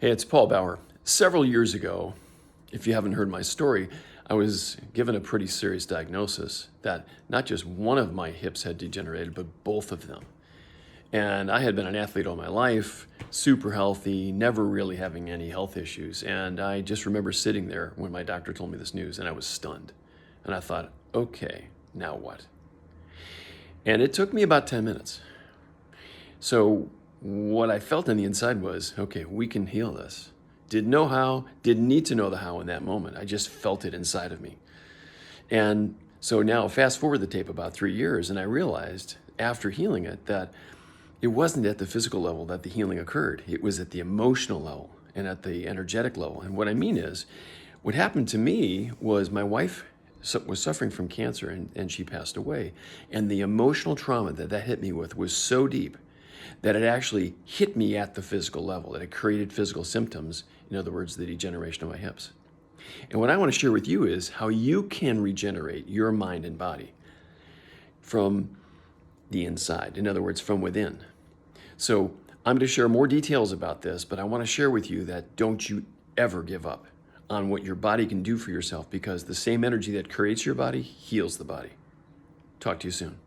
Hey, it's Paul Bauer. Several years ago, if you haven't heard my story, I was given a pretty serious diagnosis that not just one of my hips had degenerated, but both of them. And I had been an athlete all my life, super healthy, never really having any health issues. And I just remember sitting there when my doctor told me this news, and I was stunned. And I thought, okay, now what? And it took me about 10 minutes. So what I felt on the inside was, okay, we can heal this. Didn't know how, didn't need to know the how in that moment. I just felt it inside of me. And so now fast forward the tape about 3 years, and I realized after healing it that it wasn't at the physical level that the healing occurred. It was at the emotional level and at the energetic level. And what I mean is, what happened to me was my wife was suffering from cancer and she passed away. And the emotional trauma that hit me with was so deep that it actually hit me at the physical level, that it created physical symptoms, in other words, the degeneration of my hips. And what I want to share with you is how you can regenerate your mind and body from the inside, in other words, from within. So I'm going to share more details about this, but I want to share with you that don't you ever give up on what your body can do for yourself, because the same energy that creates your body heals the body. Talk to you soon.